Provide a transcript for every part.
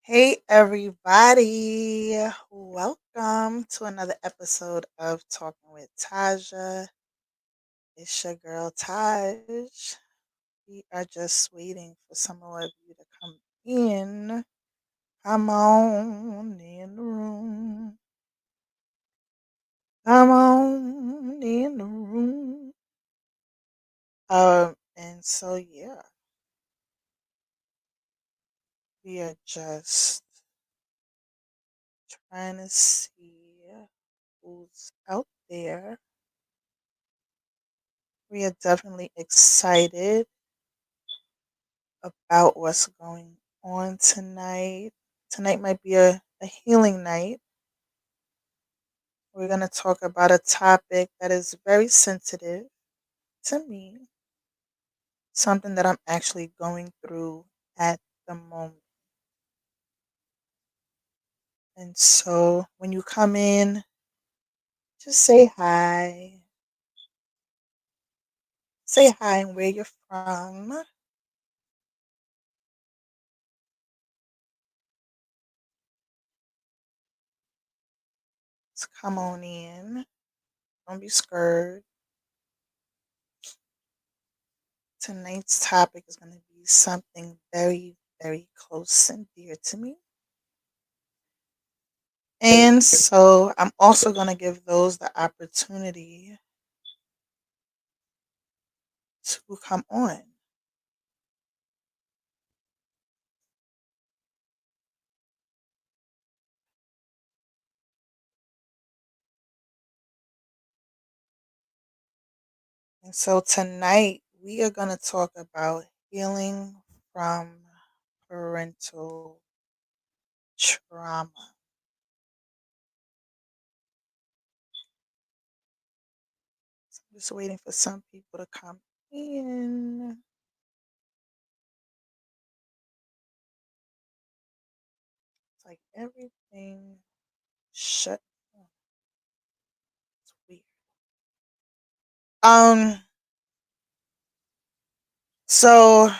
Hey everybody, welcome to another episode of Talking with Tasja. It's your girl Taj. We are just waiting for some more of you to come in. Come on in the room. Come on in the room. And so yeah, we are just trying to see who's out there. We are definitely excited about what's going on tonight. Tonight might be a healing night. We're going to talk about a topic that is very sensitive to me, something that I'm actually going through at the moment. And so when you come in, just say hi. Say hi and where you're from. Just come on in. Don't be scared. Tonight's topic is going to be something very, very close and dear to me. And so I'm also going to give those the opportunity to come on. And so tonight we are going to talk about healing from parental trauma. So I'm just waiting for some people to come in. It's like everything shut down. It's weird. Um, so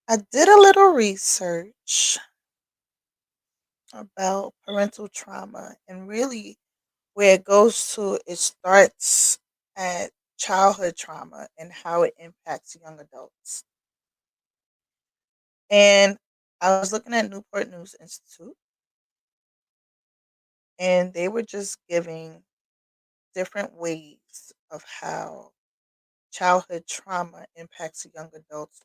I did a little research about parental trauma, and really where it goes to, it starts at childhood trauma and how it impacts young adults. And I was looking at Newport News Institute, and they were just giving different ways of how childhood trauma impacts young adults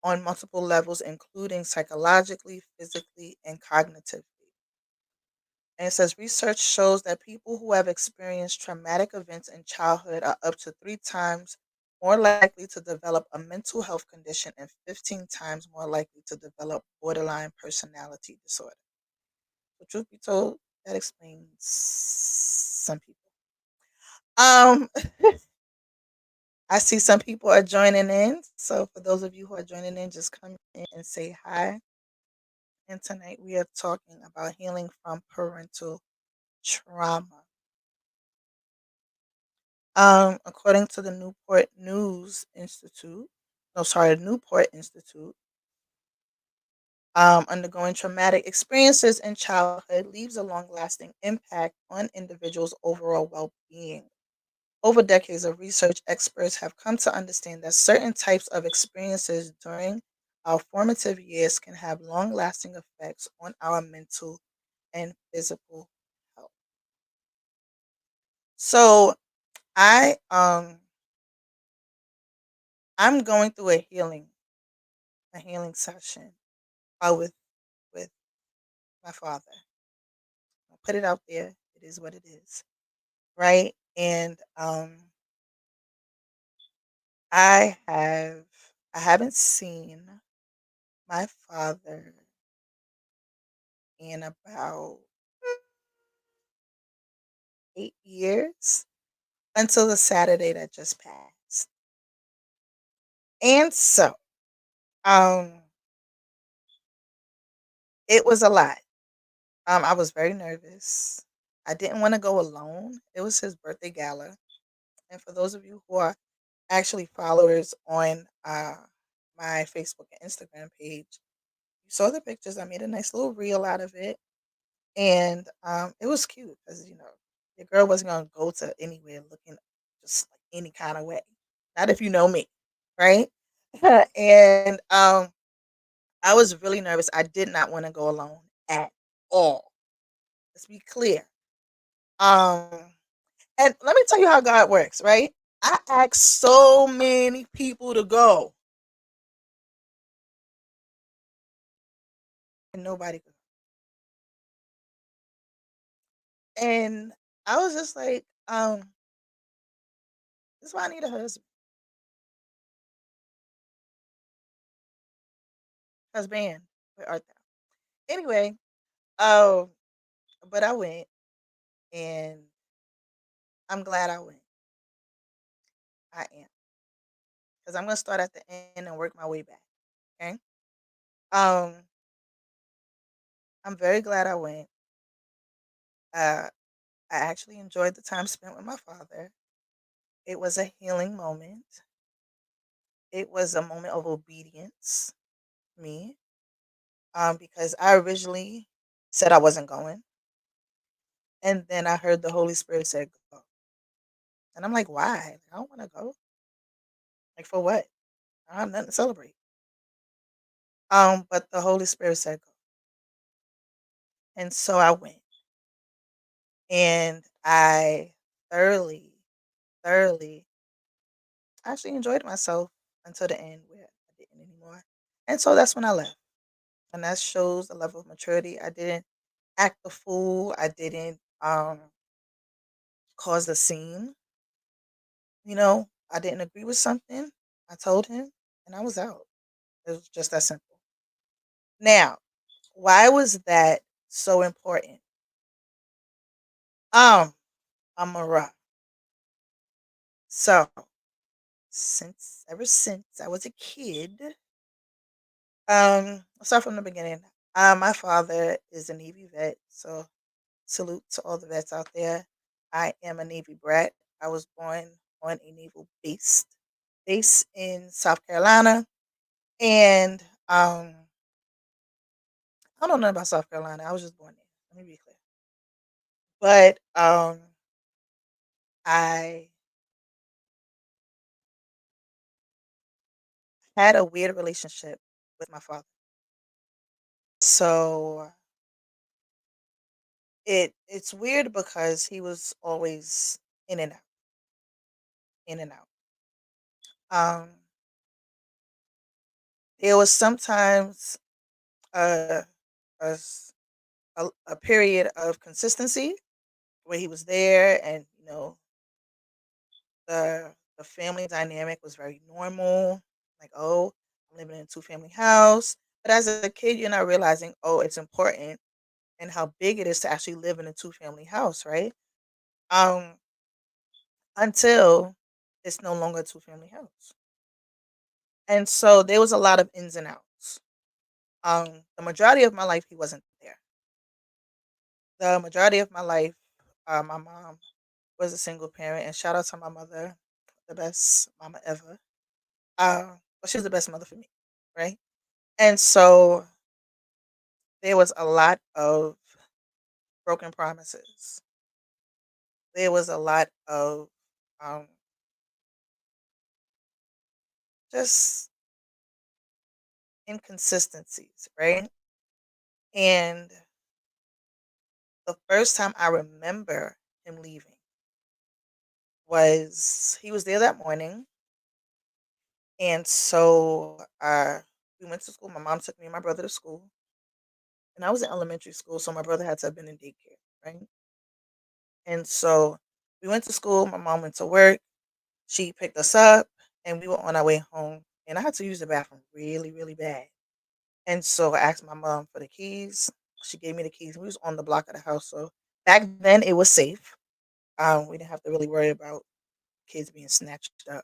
on multiple levels, including psychologically, physically, and cognitively. And it says research shows that people who have experienced traumatic events in childhood are up to 3 times more likely to develop a mental health condition and 15 times more likely to develop borderline personality disorder. So, truth be told, that explains some people. Um, I see some people are joining in. So, for those of you who are joining in, just come in and say hi. And tonight we are talking about healing from parental trauma. According to the Newport News Institute, no, sorry, the Newport Institute, undergoing traumatic experiences in childhood leaves a long lasting impact on individuals' overall well being. Over decades of research, experts have come to understand that certain types of experiences during our formative years can have long lasting effects on our mental and physical health. So I'm going through a healing session with my father. I'll put it out there. It is what it is, right? And I have I haven't seen my father in about 8 years until the Saturday that just passed. And so, um, it was a lot. I was very nervous. I didn't want to go alone. It was his birthday gala, and for those of you who are actually followers on my Facebook and Instagram page, you saw the pictures. I made a nice little reel out of it, and it was cute because your girl wasn't gonna go to anywhere looking just like any kind of way. Not if you know me, right? and I was really nervous. I did not want to go alone at all. Let's be clear. Um, and let me tell you how God works, right? I asked so many people to go, and nobody could. And I was just like, this is why I need a husband. Husband. Where art thou? Anyway, um, but I went, and I'm glad I went. I am, because I'm gonna start at the end and work my way back. Okay. Um, I'm very glad I went. I actually enjoyed the time spent with my father. It was a healing moment. It was a moment of obedience, me, because I originally said I wasn't going, and then I heard the Holy Spirit say go, and I'm like, why? I don't want to go. Like for what? I have nothing to celebrate. But the Holy Spirit said go, and so I went, and I thoroughly, thoroughly, actually enjoyed myself until the end where I didn't anymore, and so that's when I left, and that shows the level of maturity. I didn't act the fool. I didn't cause a scene. I didn't agree with something. I told him, and I was out. It was just that simple. Now, why was that so important? Um, I'm a rock. So, ever since I was a kid, I'll start from the beginning. My father is a Navy vet, so salute to all the vets out there. I am a Navy brat. I was born on a naval base in South Carolina, and I don't know about South Carolina. I was just born there. Let me be clear. But I had a weird relationship with my father. So it's weird because he was always in and out, in and out. Um, there was sometimes a, a s- a period of consistency where he was there, and the family dynamic was very normal. Like, oh, I'm living in a two-family house. But as a kid, you're not realizing, oh, it's important and how big it is to actually live in a two-family house, right? Um, until it's no longer a two-family house. And so there was a lot of ins and outs. The majority of my life, he wasn't there. The majority of my life, my mom was a single parent, and shout out to my mother, the best mama ever. But she was the best mother for me, right? And so there was a lot of broken promises. There was a lot of um, just inconsistencies, right? And the first time I remember him leaving was he was there that morning. And so we went to school. My mom took me and my brother to school. And I was in elementary school, so my brother had to have been in daycare, right? And so we went to school. My mom went to work. She picked us up, and we were on our way home. And I had to use the bathroom really, really bad. And so I asked my mom for the keys. She gave me the keys. We was on the block of the house, so back then it was safe. We didn't have to really worry about kids being snatched up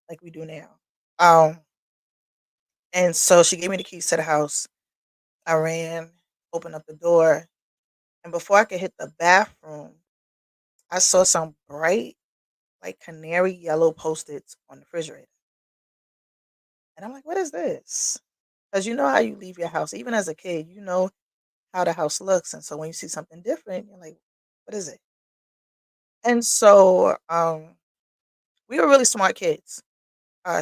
like we do now. Um, and so she gave me the keys to the house. I ran, opened up the door, and before I could hit the bathroom, I saw some bright, like canary yellow post-its on the refrigerator. And I'm like, what is this? 'Cause you know how you leave your house, even as a kid, you know how the house looks, and so when you see something different, you're like, "What is it?" And so, we were really smart kids.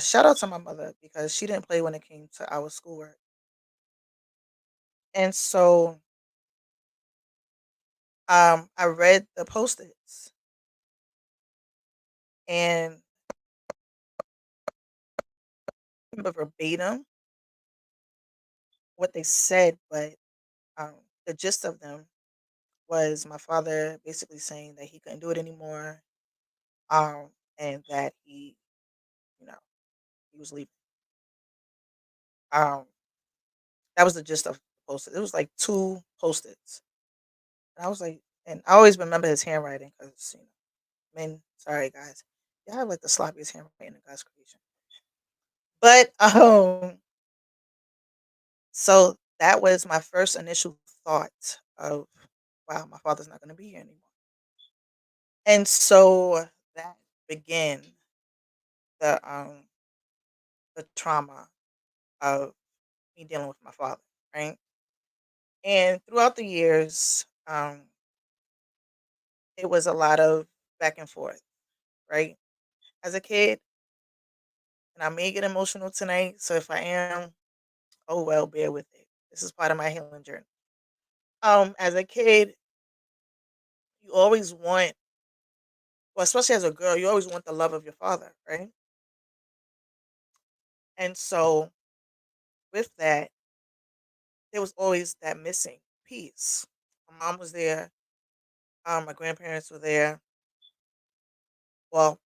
Shout out to my mother because she didn't play when it came to our schoolwork. And so, I read the Post-its and I remember verbatim what they said, but, um, the gist of them was my father basically saying that he couldn't do it anymore, and that you know, he was leaving. Um, that was the gist of the Post-it. It was like 2 Post-its. And I was like and I always remember his handwriting because men sorry guys, y'all have like the sloppiest handwriting in God's creation. But, so that was my first initial thought of, "Wow, my father's not gonna be here anymore." And so that began the the trauma of me dealing with my father, right? And throughout the years, it was a lot of back and forth, right? As a kid, and I may get emotional tonight, so if I am, oh well, bear with it. This is part of my healing journey. As a kid, you always want, well, especially as a girl, you always want the love of your father, right? And so with that, there was always that missing piece. My mom was there, my grandparents were there. Well,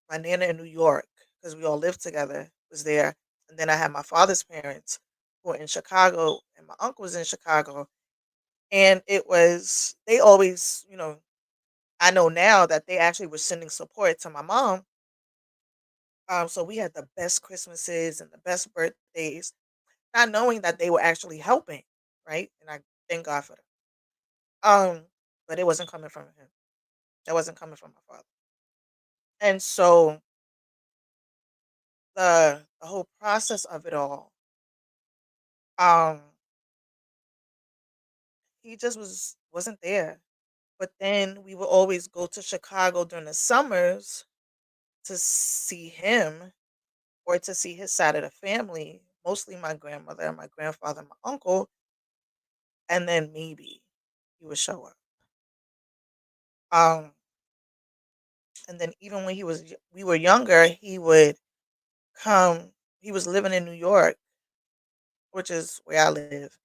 my nana in New York, because we all lived together, was there. And then I had my father's parents who were in Chicago, and my uncle was in Chicago. And it was, they always, I know now that they actually were sending support to my mom. So we had the best Christmases and the best birthdays, not knowing that they were actually helping, right? And I thank God for them. But it wasn't coming from him. That wasn't coming from my father. And so the whole process of it all, um, he just wasn't there. But then we would always go to Chicago during the summers to see him or to see his side of the family, mostly my grandmother, my grandfather, my uncle, and then maybe he would show up. Um, and then even when we were younger, he would come. He was living in New York, which is where I live,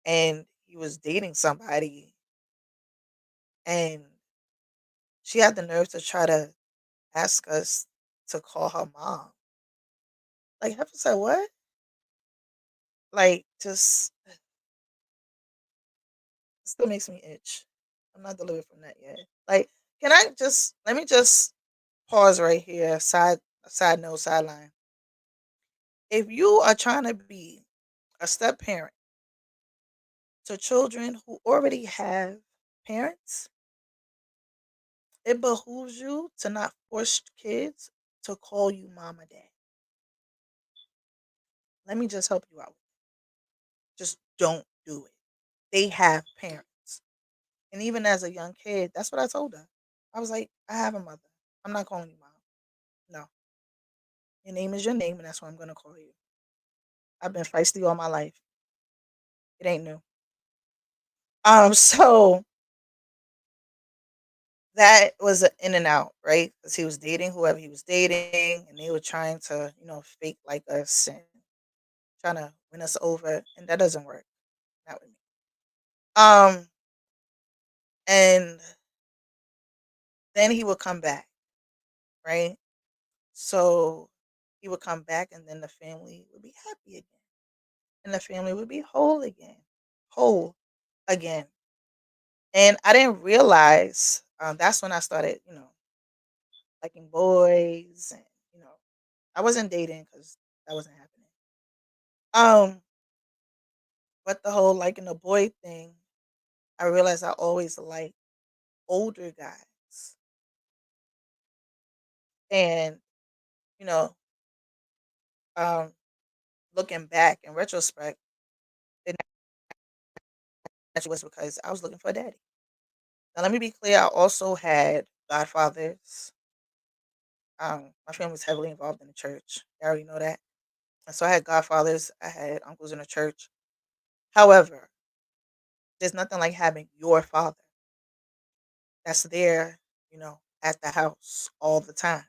and he was dating somebody, and she had the nerve to try to ask us to call her mom. Like, I said, what? Like, just still makes me itch. I'm not delivered from that yet. Like, can I just let me just pause right here. Side note, sideline. If you are trying to be a step parent to children who already have parents, it behooves you to not force kids to call you mom or dad. Let me just help you out. Just don't do it. They have parents. And even as a young kid, that's what I told her. I was like, I have a mother. I'm not calling you mom. No. Your name is your name, and that's what I'm gonna call you. I've been feisty all my life. It ain't new. So that was an in and out, right? Because he was dating whoever he was dating, and they were trying to, fake like us and trying to win us over, and that doesn't work. Not with me. Um, and then he would come back, right? So he would come back, and then the family would be happy again, and the family would be whole again. And I didn't realize that's when I started, liking boys, and you know, I wasn't dating because that wasn't happening. Um, but the whole liking a boy thing, I realized I always liked older guys, and you know, um, looking back in retrospect, it naturally was because I was looking for a daddy. Now, let me be clear. I also had godfathers. My family was heavily involved in the church. You already know that. And so I had godfathers. I had uncles in the church. However, there's nothing like having your father that's there, at the house all the time.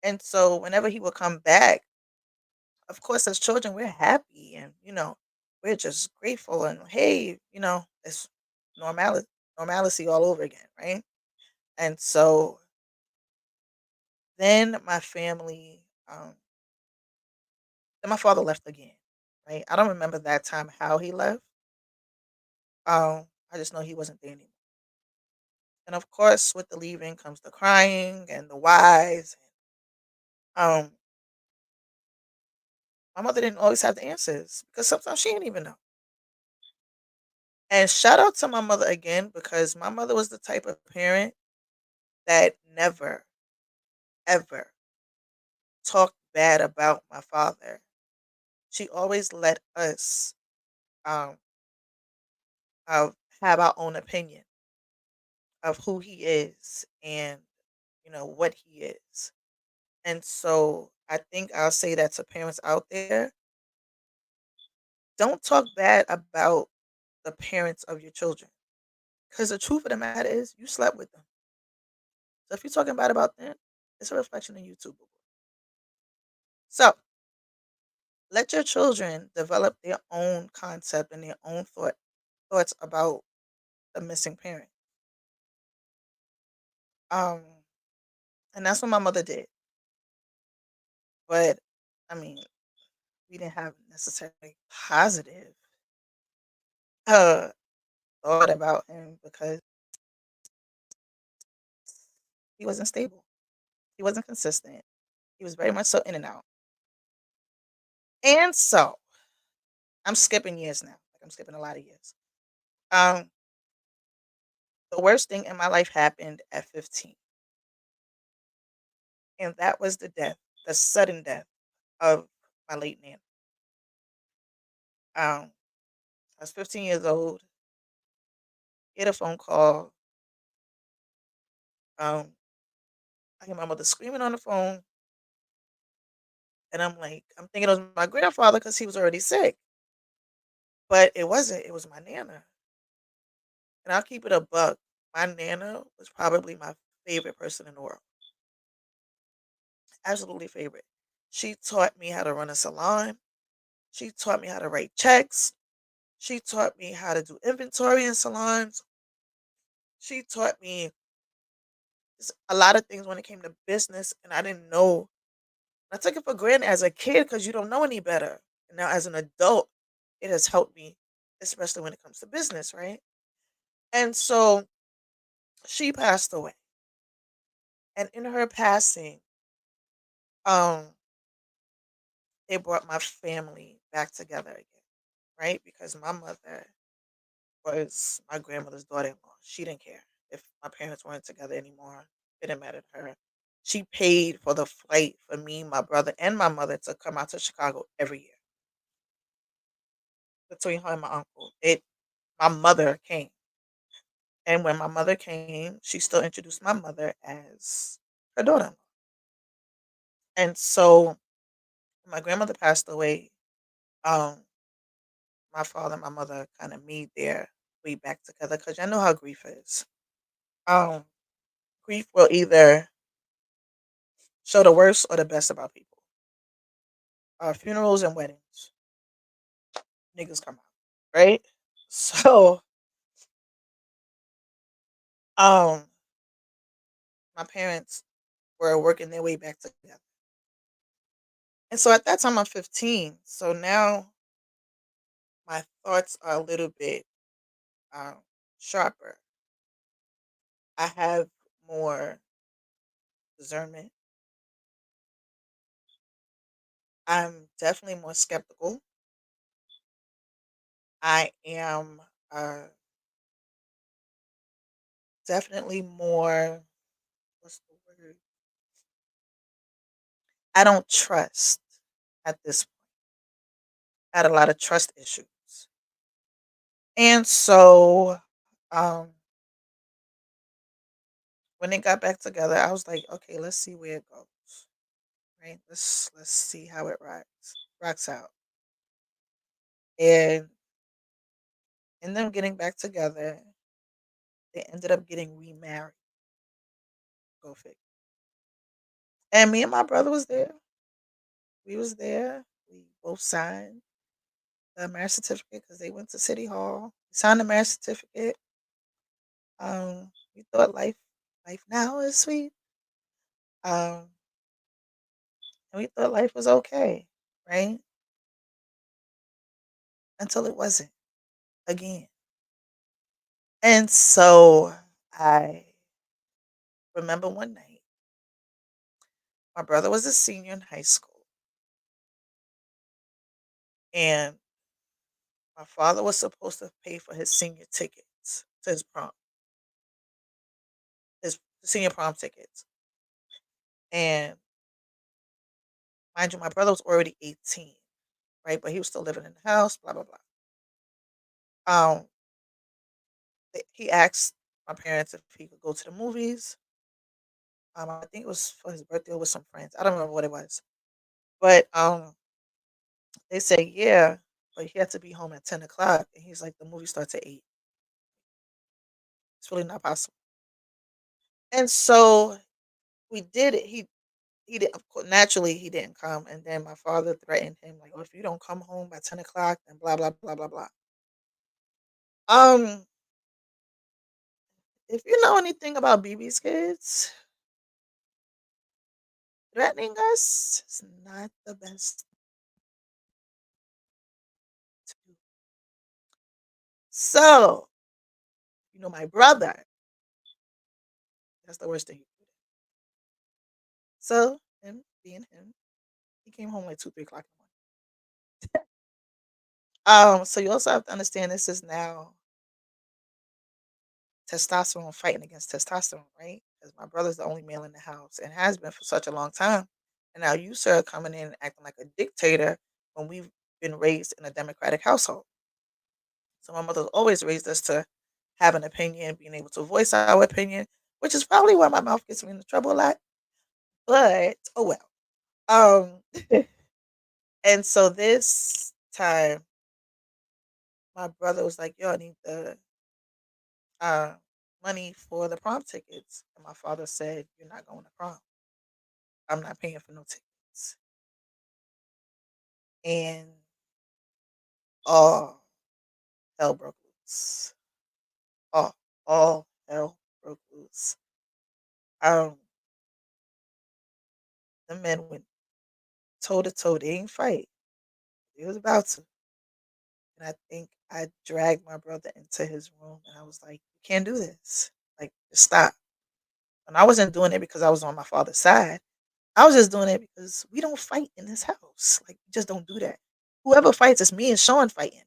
And so whenever he would come back, of course, as children, we're happy and, we're just grateful and hey, it's normality, normalcy all over again, right? And so then then my father left again, right? I don't remember that time how he left. I just know he wasn't there anymore. And of course, with the leaving comes the crying and the whys. Um, my mother didn't always have the answers because sometimes she didn't even know. And shout out to my mother again because my mother was the type of parent that never, ever talked bad about my father. She always let us um, uh, have our own opinion of who he is and what he is. And so I think I'll say that to parents out there: don't talk bad about the parents of your children because the truth of the matter is you slept with them. So if you're talking bad about them, it's a reflection of you too, boo. So let your children develop their own concept and their own thoughts about the missing parent. Um, and that's what my mother did. But I mean, we didn't have necessarily positive uh thought about him because he wasn't stable. He wasn't consistent. He was very much so in and out. And so I'm skipping years now. Like I'm skipping a lot of years. Um, the worst thing in my life happened at 15, and that was the sudden death of my late nana. I was 15 years old. Get a phone call. Um, I hear my mother screaming on the phone, and I'm thinking it was my grandfather because he was already sick, but it wasn't. It was my nana, and I'll keep it a buck. My nana was probably my favorite person in the world. Absolutely favorite. She taught me how to run a salon. She taught me how to write checks. She taught me how to do inventory in salons. She taught me a lot of things when it came to business, and I didn't know. I took it for granted as a kid because you don't know any better. And now, as an adult, it has helped me, especially when it comes to business, right? And so she passed away. And in her passing, um, it brought my family back together again, right? Because my mother was my grandmother's daughter-in-law. She didn't care if my parents weren't together anymore. It didn't matter to her. She paid for the flight for me, my brother, and my mother to come out to Chicago every year between her and my uncle. My mother came, and when my mother came, she still introduced my mother as her daughter-in-law. And so, when my grandmother passed away, um, my father and my mother kind of made their way back together because I know how grief is. Um, Grief will either show the worst or the best about people. Funerals and weddings, niggas come out, right? So, um, my parents were working their way back together, and so at that time I'm 15. So now my thoughts are a little bit um, sharper. I have more discernment. I'm definitely more skeptical. I am definitely more. What's the word? I don't trust at this point. had a lot of trust issues. And so um when they got back together, I was like, okay, let's see where it goes. Right? Let's see how it rocks out. And in them getting back together, they ended up getting remarried. Go figure. And me and my brother was there. We was there. We both signed the marriage certificate because they went to City Hall. We signed the marriage certificate. We thought life now is sweet. Um, and we thought life was okay, right? Until it wasn't again. And so I remember one night, my brother was a senior in high school, and my father was supposed to pay for his senior tickets to his prom, his senior prom tickets. And mind you, my brother was already 18, right? But he was still living in the house, blah, blah, blah. Um, he asked my parents if he could go to the movies. I think it was for his birthday with some friends. I don't remember what it was. But they said, yeah, but he had to be home at 10 o'clock. And he's like, the movie starts at 8. It's really not possible. And so we did it. He did, of course, naturally, he didn't come. And then my father threatened him, like, oh, if you don't come home by 10 o'clock, then blah, blah, blah, blah, blah. Um, if you know anything about BB's kids, threatening us is not the best to do. So, my brother, that's the worst thing. So, him being him, he came home like 2, 3 o'clock in the morning. So you also have to understand this is now testosterone fighting against testosterone, right? Because my brother's the only male in the house and has been for such a long time. And now you, sir, are coming in and acting like a dictator when we've been raised in a democratic household. So my mother always raised us to have an opinion, being able to voice our opinion, which is probably why my mouth gets me into trouble a lot. But oh well. Um, and so this time, my brother was like, "Yo, I need the uh, money for the prom tickets," and my father said, "You're not going to prom. I'm not paying for no tickets." And all hell broke loose. All hell broke loose. Um, the men went toe to toe. They didn't fight. They was about to. And I think I dragged my brother into his room and I was like, "You can't do this. Like, just stop." And I wasn't doing it because I was on my father's side. I was just doing it because we don't fight in this house. Like, we just don't do that. Whoever fights is me and Sean fighting.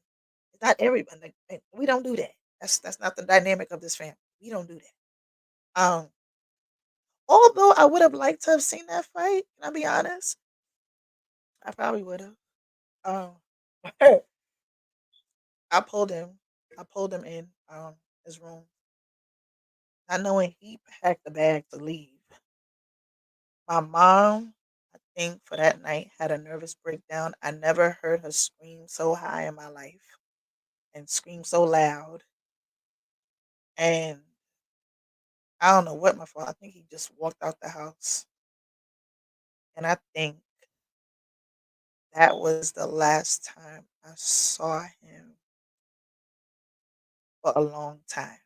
It's not everybody. Like, we don't do that. That's not the dynamic of this family. We don't do that. Although I would have liked to have seen that fight, can I be honest? I probably would have. Um, I pulled him. I pulled him in his room, not knowing he packed the bag to leave. My mom, I think for that night, had a nervous breakdown. I never heard her scream so high in my life and scream so loud. And I don't know what my father. I think he just walked out the house, and I think that was the last time I saw him for a long time.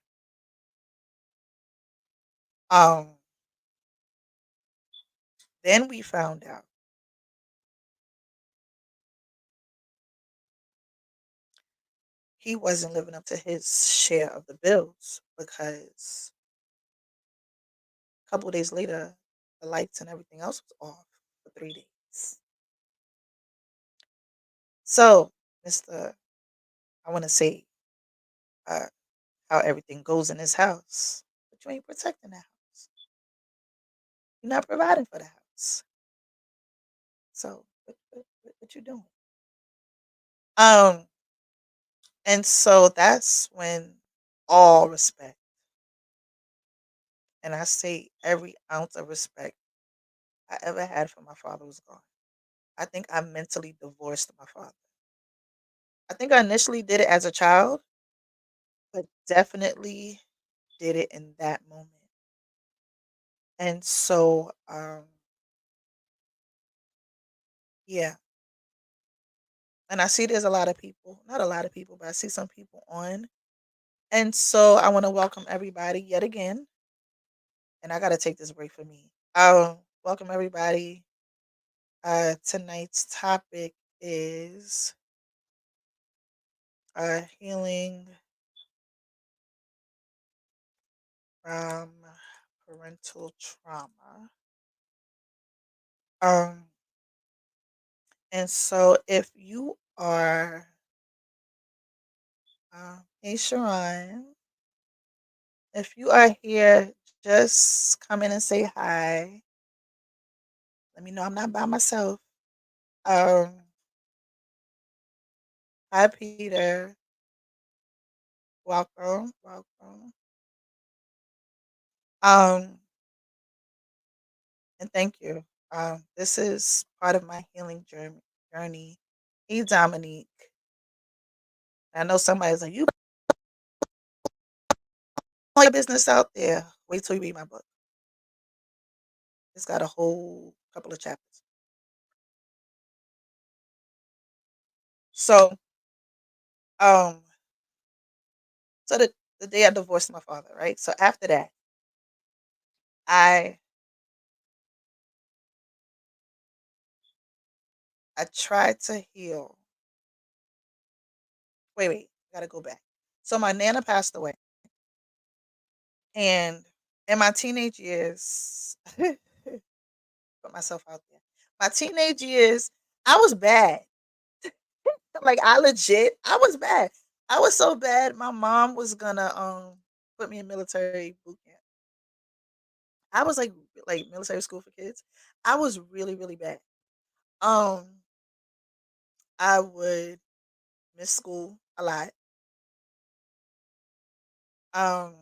Um, then we found out he wasn't living up to his share of the bills because a couple of days later, the lights and everything else was off for 3 days. So, Mister, I want to say uh, how everything goes in this house, but you ain't protecting the house. You're not providing for the house. So, what you doing? Um, and so that's when all respect, and I say every ounce of respect I ever had for my father was gone. I think I mentally divorced my father. I think I initially did it as a child, but definitely did it in that moment. And so, yeah. And I see there's a lot of people, not a lot of people, but I see some people on. And so I want to welcome everybody yet again. And I got to take this break for me. Welcome everybody. Tonight's topic is healing from parental trauma. Um, and so if you are, hey Sharon, if you are here, just come in and say hi. Let me know I'm not by myself. Um, Hi Peter, welcome, welcome. Um, and thank you. This is part of my healing journey. Hey Dominique, I know somebody's like, you put all your business out there. Wait till you read my book. It's got a whole couple of chapters. So, um, so the day I divorced my father, right? So after that, I I tried to heal. Wait, gotta go back. So my nana passed away, and in my teenage years, put myself out there. My teenage years, I was bad. Like I legit, I was bad. I was so bad. My mom was gonna put me in military boot camp. I was like military school for kids. I was really really bad. Um, I would miss school a lot. Um,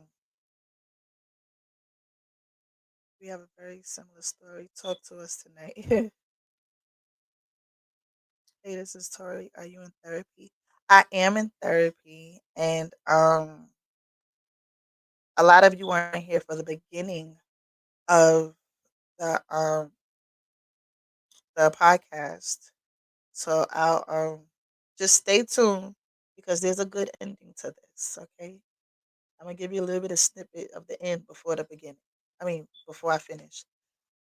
we have a very similar story. Talk to us tonight. Hey, this is Tori. Are you in therapy? I am in therapy, and a lot of you weren't here for the beginning of the um the podcast. So I'll just stay tuned because there's a good ending to this. Okay, I'm gonna give you a little bit of snippet of the end before the beginning. I mean, before I finish.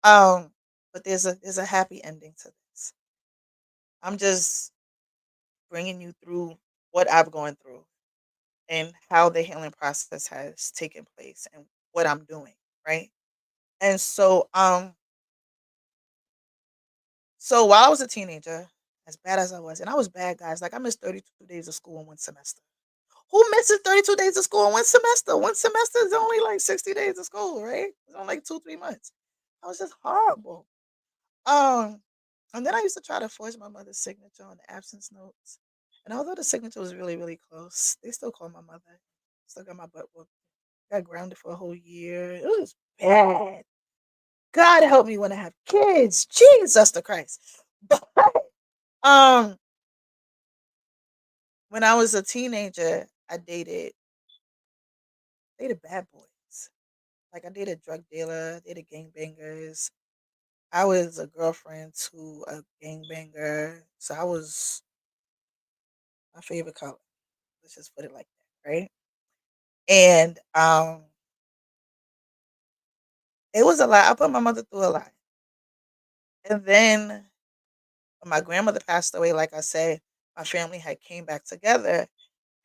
Um, but there's a happy ending to this. I'm just bringing you through what I've gone through and how the healing process has taken place and what I'm doing, right? And so while I was a teenager, as bad as I was, and I was bad, guys. Like I missed 32 days of school in one semester. Who misses 32 days of school in one semester? One semester is only like 60 days of school, right? It's only like 2, 3 months. I was just horrible. Um, and then I used to try to forge my mother's signature on the absence notes. And although the signature was really, really close, they still called my mother. Still got my butt whooped. Got grounded for a whole year. It was bad. God help me when I have kids. Jesus the Christ. But um, when I was a teenager, I dated bad boys. Like I dated drug dealer, dated gangbangers. I was a girlfriend to a gangbanger. So I was my favorite color. Let's just put it like that, right? And it was a lot. I put my mother through a lot. And then when my grandmother passed away, like I said, my family had came back together.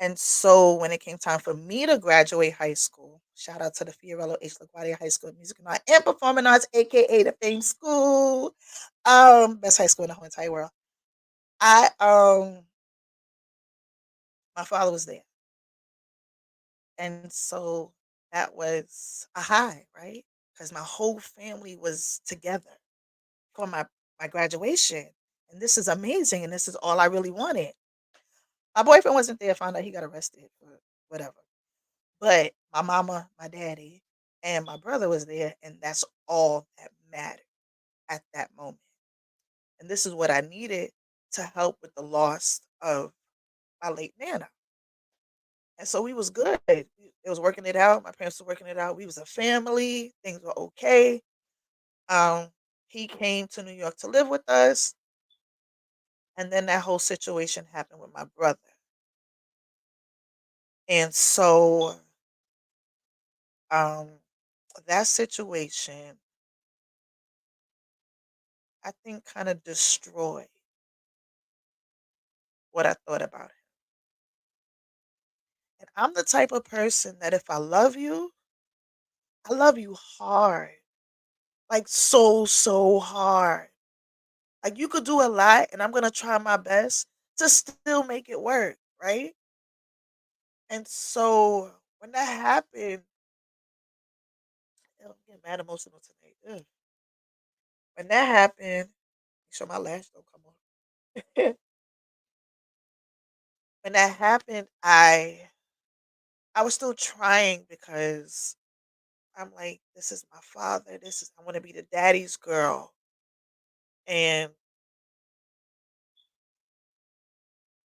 And so when it came time for me to graduate high school, shout out to the Fiorello H. LaGuardia High School of Music and Art and Performing Arts, aka the Fame School, best high school in the whole entire world. I My father was there, and so that was a high, right? Because my whole family was together for my graduation, and this is amazing, and this is all I really wanted. My boyfriend wasn't there, found out he got arrested for whatever. But my mama, my daddy, and my brother was there, and that's all that mattered at that moment. And this is what I needed to help with the loss of my late nana. And so we was good. It was working it out. My parents were working it out. We was a family. Things were okay. Um, he came to New York to live with us, and then that whole situation happened with my brother. And so um that situation I think kind of destroyed what I thought about him. And I'm the type of person that if I love you hard. Like so hard. Like you could do a lot and I'm gonna try my best to still make it work, right? And so when that happened, I'm getting mad emotional today. Ugh. When that happened, make sure my lash don't come on. When that happened, I was still trying because I'm like, this is my father. This is I want to be the daddy's girl. And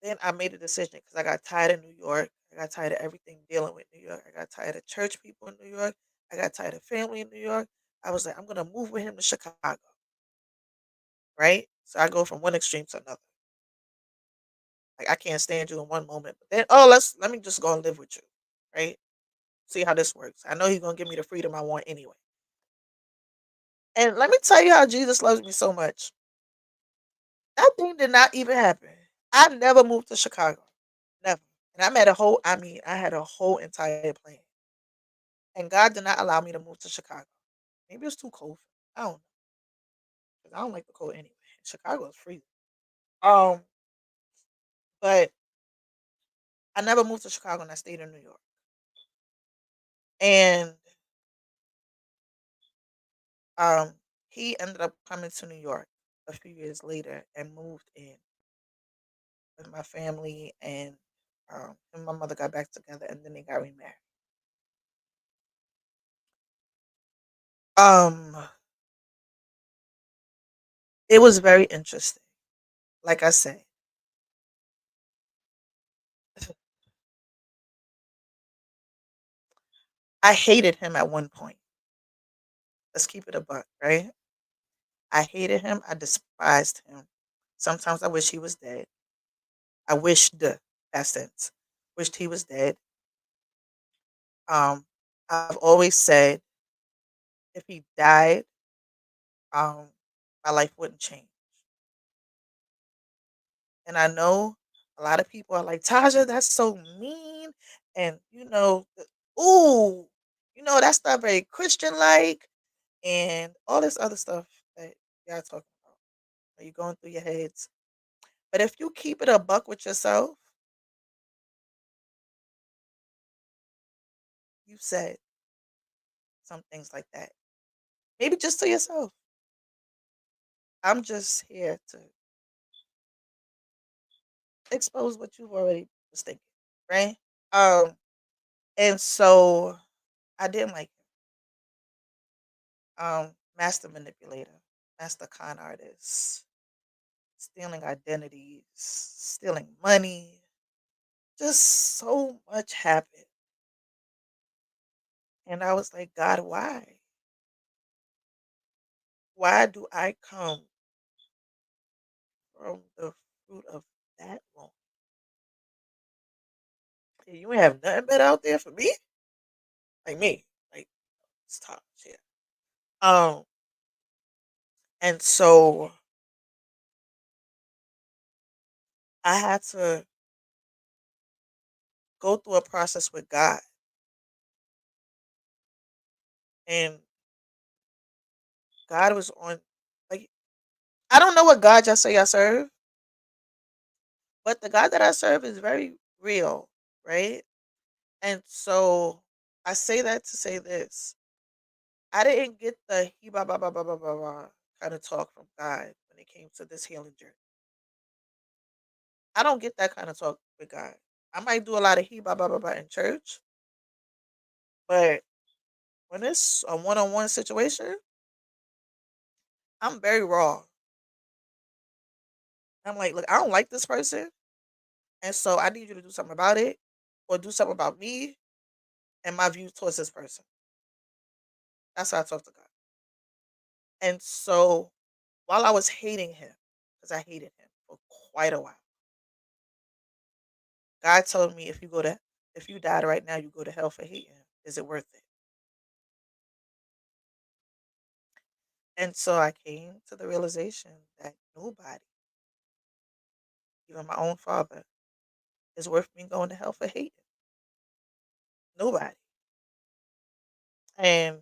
then I made a decision because I got tired of New York. I got tired of everything dealing with New York. I got tired of church people in New York. I got tired of family in New York. I was like, I'm gonna move with him to Chicago, right? So I go from one extreme to another. Like I can't stand you in one moment, but then let me just go and live with you, right? See how this works. I know he's gonna give me the freedom I want anyway. And let me tell you how Jesus loves me so much. That thing did not even happen. I never moved to Chicago. Never. And I had a whole entire plan. And God did not allow me to move to Chicago. Maybe it's too cold. I don't know. 'Cause I don't like the cold anyway. Chicago is freezing. Um, but I never moved to Chicago and I stayed in New York. And um he ended up coming to New York a few years later and moved in with my family and him and my mother got back together and then they got remarried. Um it was very interesting. Like I said, I hated him at one point. Let's keep it a buck, right? I hated him. I despised him. Sometimes I wish he was dead. I wished the past tense. Wished he was dead. Um, I've always said if he died, um, my life wouldn't change. And I know a lot of people are like, Tasha, that's so mean. And ooh, that's not very Christian like and all this other stuff that y'all talking about. Are you going through your heads? But if you keep it a buck with yourself, you said some things like that. Maybe just to yourself. I'm just here to expose what you've already was thinking, right? Um, and so I didn't like him. Master manipulator, master con artist, stealing identities, stealing money. Just so much happened. And I was like, God, why? Why do I come from the fruit of that woman? You ain't have nothing better out there for me? Like me. Like it's tough shit. Um, and so I had to go through a process with God. And God was on like I don't know what God y'all say I serve, but the God that I serve is very real, right? And so I say that to say this. I didn't get the he ba ba ba ba ba ba ba kind of talk from God when it came to this healing journey. I don't get that kind of talk with God. I might do a lot of he blah blah blah blah in church, but when it's a one on one situation, I'm very raw. I'm like, look, I don't like this person, and so I need you to do something about it, or do something about me and my views towards this person. That's how I talk to God. And so while I was hating him, because I hated him for quite a while, God told me if you died right now, you go to hell for hating him. Is it worth it? And so I came to the realization that nobody, even my own father, is worth me going to hell for hating. Nobody. And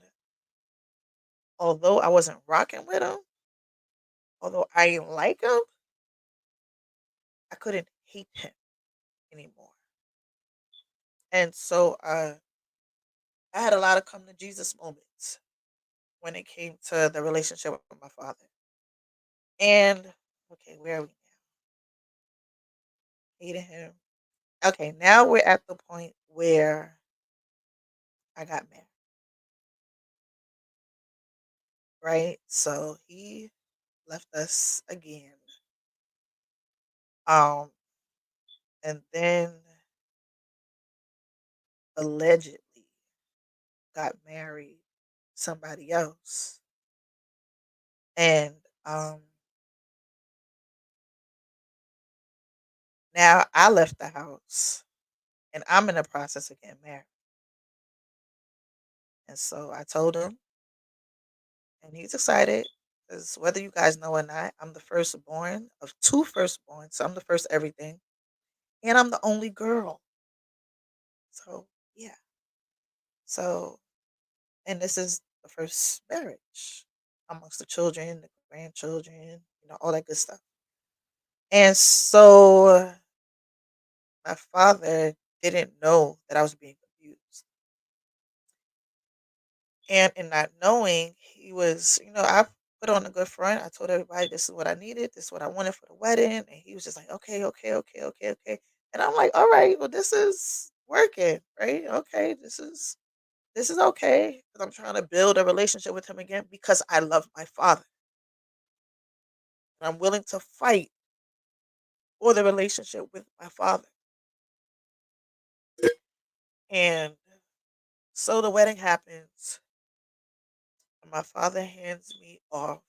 although I wasn't rocking with him, although I didn't like him, I couldn't hate him anymore. And so I had a lot of come to Jesus moments when it came to the relationship with my father. And okay, where are we now? Hating him. Okay, now we're at the point where I got married, right? So he left us again. Um, and then allegedly got married somebody else. And now I left the house and I'm in the process of getting married. And so I told him, and he's excited because whether you guys know or not, I'm the firstborn of two firstborns. So I'm the first everything. And I'm the only girl. So yeah. So, and this is the first marriage amongst the children, the grandchildren, all that good stuff. And so my father didn't know that I was being abused. And in not knowing, he was, I put on a good front. I told everybody this is what I needed, this is what I wanted for the wedding. And he was just like, okay, okay, okay, okay, okay. And I'm like, all right, well, this is working, right? Okay, this is okay. Because I'm trying to build a relationship with him again because I love my father. And I'm willing to fight for the relationship with my father. And so the wedding happens, and my father hands me off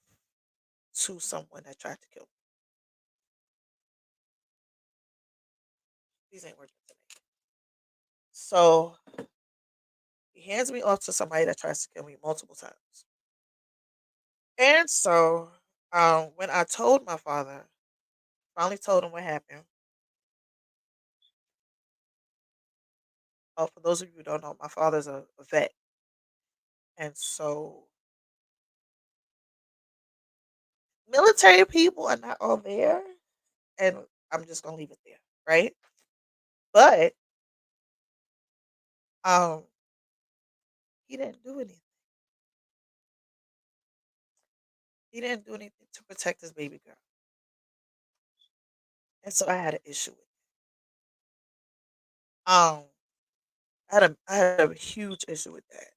to someone that tried to kill me. These ain't working today. So he hands me off to somebody that tries to kill me multiple times. And so when I told my father, finally told him what happened. Oh, for those of you who don't know, my father's a vet. And so military people are not all there. And I'm just gonna leave it there, right? But um he didn't do anything. He didn't do anything to protect his baby girl. And so I had an issue with it. I had a huge issue with that.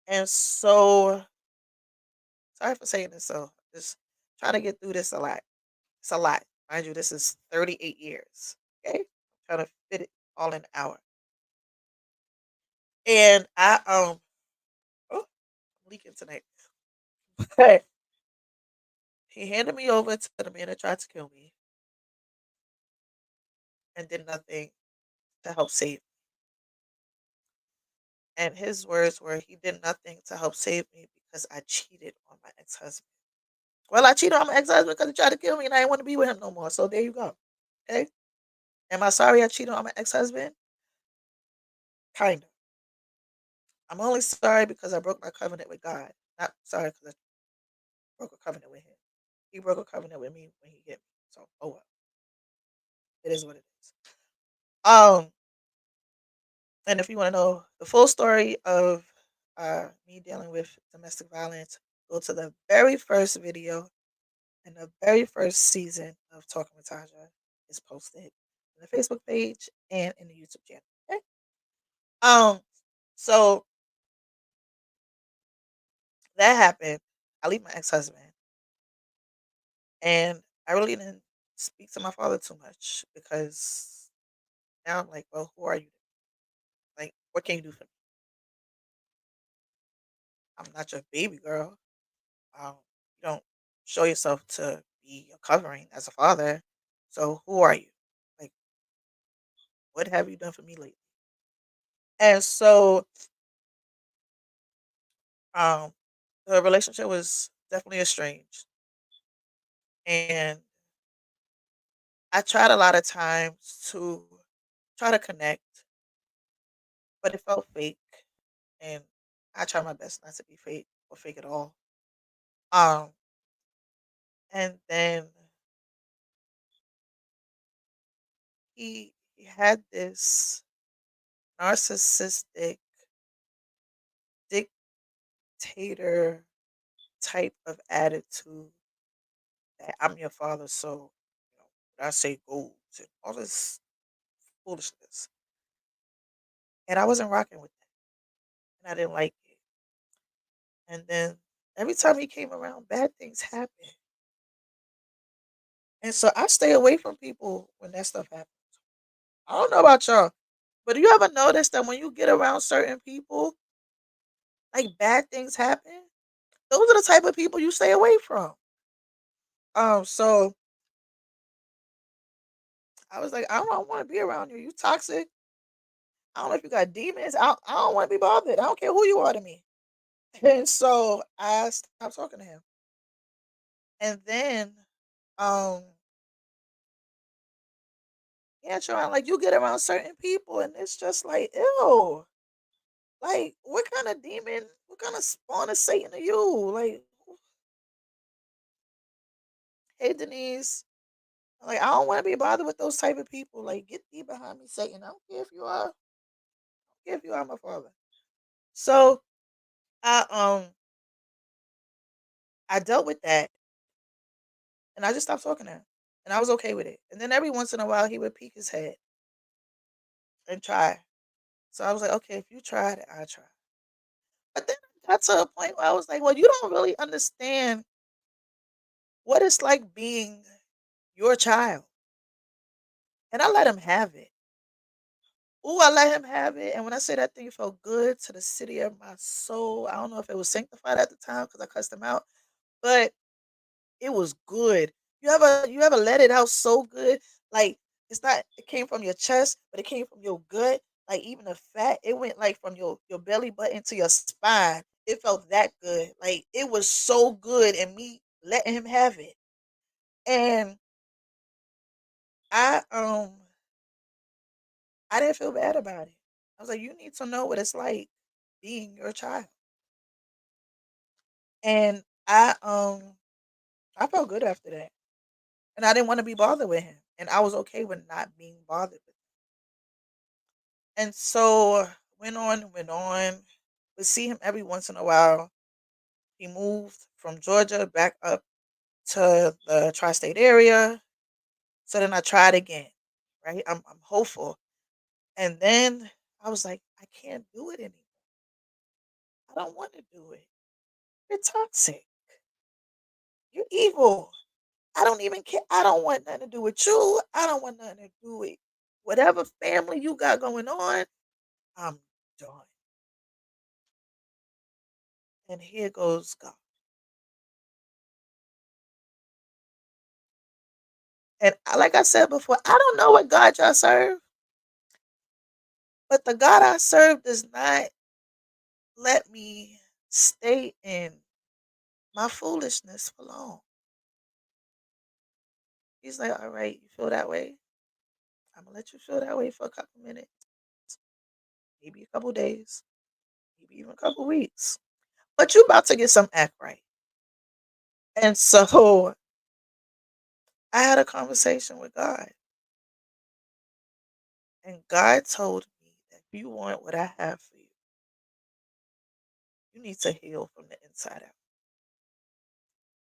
And so sorry for saying this, so just trying to get through this a lot. It's a lot. Mind you, this is 38 years. Okay? Trying to fit it all in an hour. And oh, I'm leaking tonight. But he handed me over to the man that tried to kill me and did nothing to help save me. And his words were he did nothing to help save me because I cheated on my ex husband. Well, I cheated on my ex husband because he tried to kill me and I didn't want to be with him no more. So there you go. Okay? Am I sorry I cheated on my ex husband? Kind of. I'm only sorry because I broke my covenant with God. Not sorry because I broke a covenant with him. He broke a covenant with me when he hit me. So, oh well. It is what it is. Um, and if you want to know the full story of me dealing with domestic violence, go to the very first video in the very first season of Talking with Tasja. is posted in the Facebook page and in the YouTube channel. Okay. Um, so that happened. I leave my ex husband, and I really didn't speak to my father too much because now I'm like, well, who are you? Like, what can you do for me? I'm not your baby girl. You don't show yourself to be a covering as a father. So who are you? Like, what have you done for me lately? And so, um, the relationship was definitely estranged, and I tried a lot of times to try to connect, but it felt fake, and I try my best not to be fake or fake at all. Um, and then he had this narcissistic dictator type of attitude that I'm your father, so when I say goals and all this foolishness. And I wasn't rocking with that, and I didn't like it. And then every time he came around, bad things happen. And so I stay away from people when that stuff happens. I don't know about y'all, but do you ever notice that when you get around certain people, like bad things happen? Those are the type of people you stay away from. So I was like, I don't want to be around you. You toxic. I don't know if you got demons. I don't want to be bothered. I don't care who you are to me. And so I stopped talking to him. And then, um, yeah, trying like you get around certain people, and it's just like, ew. Like, what kind of demon? What kind of spawn of Satan are you? Like, hey Denise, like I don't want to be bothered with those type of people. Like, get thee behind me, Satan. I don't care if you are. I don't care if you are my father. So I dealt with that, and I just stopped talking to him, and I was okay with it. And then every once in a while, he would peek his head and try. So I was like, okay, if you tried it, I try. But then I got to a point where I was like, well, you don't really understand what it's like being your child. And I let him have it. Ooh, I let him have it. And when I say that thing felt good to the city of my soul, I don't know if it was sanctified at the time because I cussed him out, but it was good. You ever let it out so good? Like it's not it came from your chest, but it came from your gut. Like even the fat, it went like from your belly button to your spine. It felt that good. Like it was so good and me letting him have it. And I I didn't feel bad about it. I was like, you need to know what it's like being your child. And I felt good after that. And I didn't want to be bothered with him. And I was okay with not being bothered with him. And so went on. Would see him every once in a while. He moved from Georgia back up to the tri-state area. So then I tried again. Right? I'm hopeful. And then I was like, I can't do it anymore. I don't want to do it. You're toxic. You're evil. I don't even care. I don't want nothing to do with you. I don't want nothing to do with whatever family you got going on. I'm done. And here goes God. And like I said before, I don't know what God y'all serve, but the God I serve does not let me stay in my foolishness for long. He's like, all right, you feel that way? I'm gonna let you feel that way for a couple minutes, maybe a couple days, maybe even a couple weeks. But you about to get some act right. And so I had a conversation with God, and God told me that if you want what I have for you, you need to heal from the inside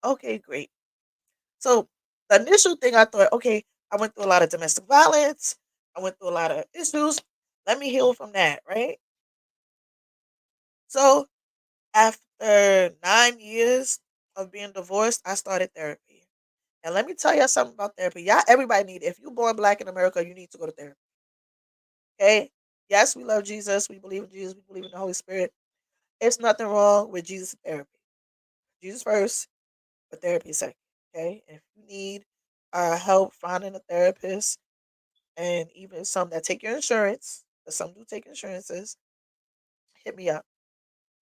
out. Okay, great. So the initial thing I thought, okay, I went through a lot of domestic violence. I went through a lot of issues. Let me heal from that, right? So after 9 years of being divorced, I started therapy. And let me tell y'all something about therapy. Y'all, everybody need it. If you're born black in America, you need to go to therapy. Okay? Yes, we love Jesus. We believe in Jesus. We believe in the Holy Spirit. It's nothing wrong with Jesus therapy. Jesus first, but therapy second. Okay? If you need help finding a therapist, and even some that take your insurance, but some do take insurances, hit me up.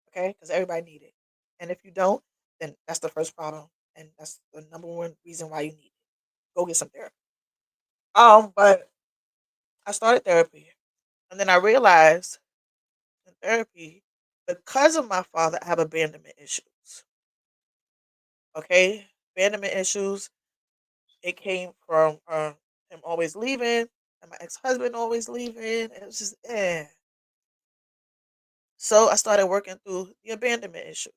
Okay? Because everybody need it. And if you don't, then that's the first problem. And that's the number one reason why you need it. Go get some therapy. But I started therapy. And then I realized in therapy, because of my father, I have abandonment issues. Okay? Abandonment issues. It came from him always leaving and my ex husband always leaving. And it was just, eh. So I started working through the abandonment issues.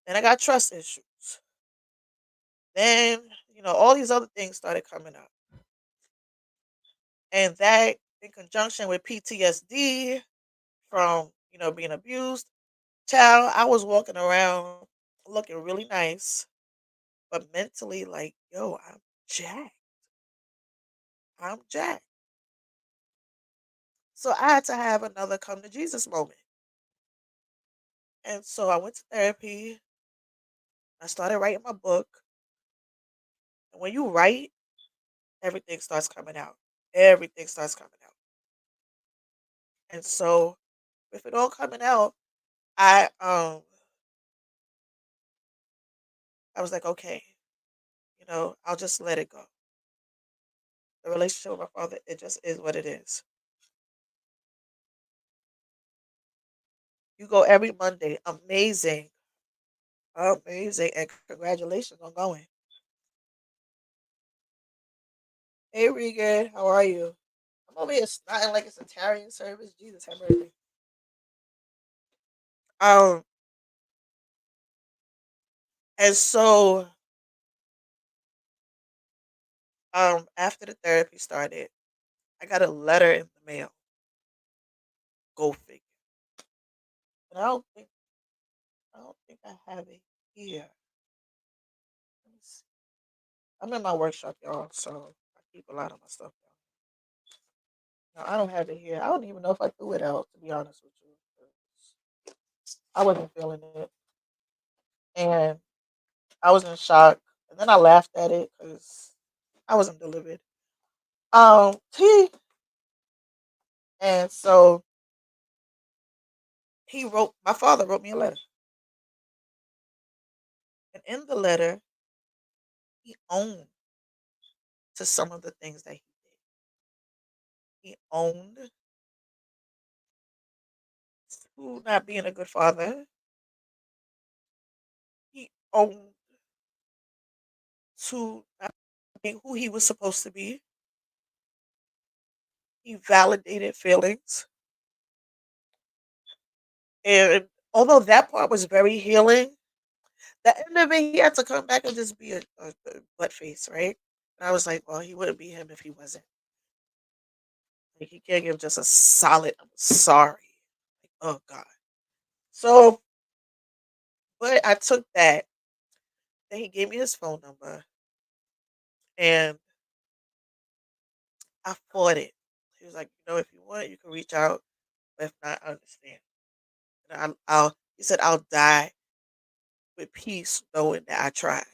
Then I got trust issues. Then, all these other things started coming up. And that in conjunction with PTSD from, being abused. Child, I was walking around looking really nice, but mentally like, yo, I'm jacked. I'm jacked. So I had to have another come to Jesus moment. And so I went to therapy. I started writing my book. And when you write, everything starts coming out. Everything starts coming out. And so with it all coming out, I was like, okay, I'll just let it go. The relationship with my father, it just is what it is. You go every Monday. Amazing. Amazing. And congratulations on going. Hey Regan, how are you? I'm over here snotting like it's Italian service. Jesus have mercy. Um, and so after the therapy started, I got a letter in the mail. Go figure. And I don't think I have it here. Let me see. I'm in my workshop, y'all, so I keep a lot of my stuff down. No, I don't have it here. I don't even know if I threw it out, to be honest with you. 'Cause I wasn't feeling it. And I was in shock. And then I laughed at it because I wasn't delivered. He and so my father wrote me a letter. And in the letter, he owned to some of the things that he did. He owned to not being a good father. He owned to not being who he was supposed to be. He validated feelings. And although that part was very healing, the end of it, he had to come back and just be a butt face, right? And I was like, well, he wouldn't be him if he wasn't. Like, he can't give just a solid, I'm sorry. Like, oh, God. So, but I took that. Then he gave me his phone number and I fought it. He was like, if you want, you can reach out. But if not, I understand. And he said, I'll die with peace knowing that I tried.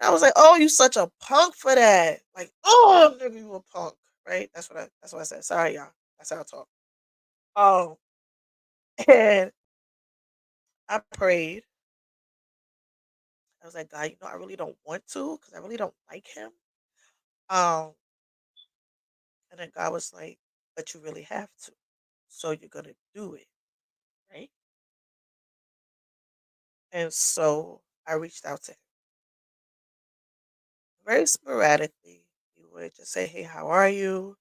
I was like, "Oh, you such a punk for that." Like, "Oh, nigga, you a punk." Right? That's what I said. Sorry, y'all. That's how I talk. Um, and I prayed. I was like, "God, I really don't want to because I really don't like him." Um, and then God was like, "But you really have to. So you're gonna do it, right?" And so I reached out to him very sporadically. He would just say, "Hey, how are you?"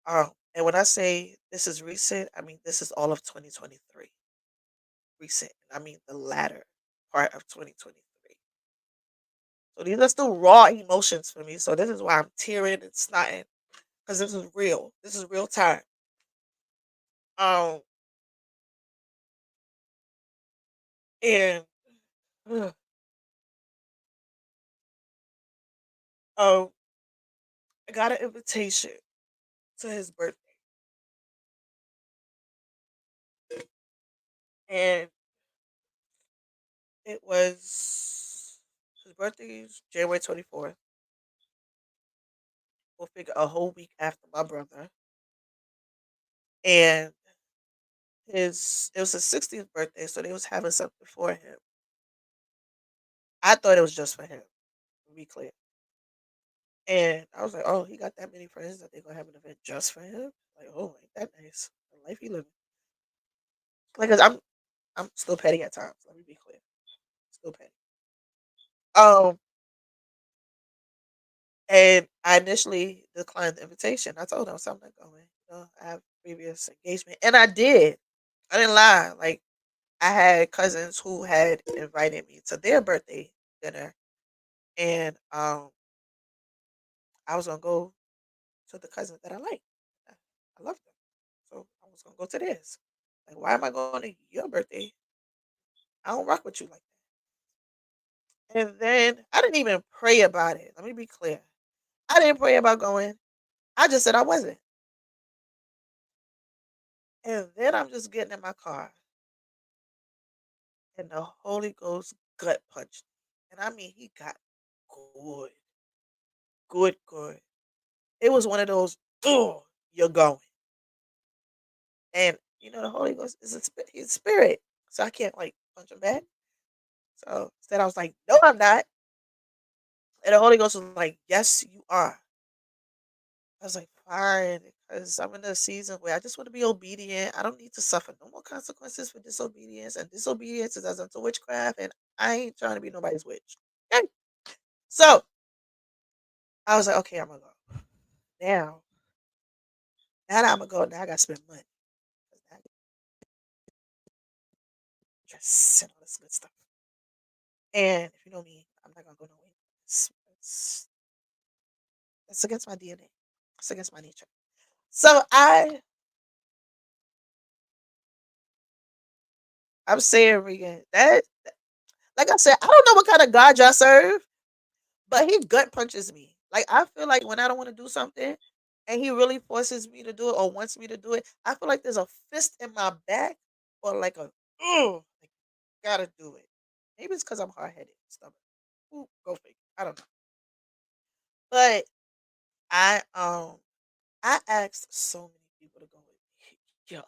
And when I say this is recent, I mean this is all of 2023. Recent. I mean the latter part of 2023. So these are still raw emotions for me. So this is why I'm tearing and snotting because this is real. This is real time. Um, and ugh, um, I got an invitation to his birthday, and it was his birthday is January 24th. We'll figure a whole week after my brother, and his it was his 60th birthday, so they was having something for him. I thought it was just for him, to be clear. And I was like, "Oh, he got that many friends that they gonna have an event just for him? Like, oh, ain't that nice? The life he living." Like, 'cause I'm still petty at times. Let me be clear, still petty. Um, and I initially declined the invitation. I told him, "So I'm not going. I have previous engagement," and I did. I didn't lie. Like, I had cousins who had invited me to their birthday dinner, and I was gonna go to the cousin that I like. I love them, so I was gonna go to theirs. Like, why am I going to your birthday? I don't rock with you like that. And then I didn't even pray about it. Let me be clear. I didn't pray about going. I just said I wasn't. And then I'm just getting in my car, and the Holy Ghost gut punched me. And I mean, he got good, good, good. It was one of those, oh, you're going. And the Holy Ghost is he's spirit. So I can't like punch him back. So instead I was like, no, I'm not. And the Holy Ghost was like, yes, you are. I was like, fine, because I'm in a season where I just want to be obedient. I don't need to suffer no more consequences for disobedience. And disobedience is as unto witchcraft. And I ain't trying to be nobody's witch. Okay. So I was like, okay, I'm gonna go. Now, now that I'm gonna go, now I gotta spend money. I gotta dress and all this good stuff. And if you know me, I'm not gonna go nowhere. It's, it's against my DNA. It's against my nature. So I'm saying, Regan, that like I said, I don't know what kind of God y'all serve, but he gut punches me. Like I feel like when I don't want to do something and he really forces me to do it or wants me to do it, I feel like there's a fist in my back or like a like gotta do it. Maybe it's because I'm hard headed, stubborn. Ooh, go figure. I don't know. But I um I asked so many people to go with me. Yo,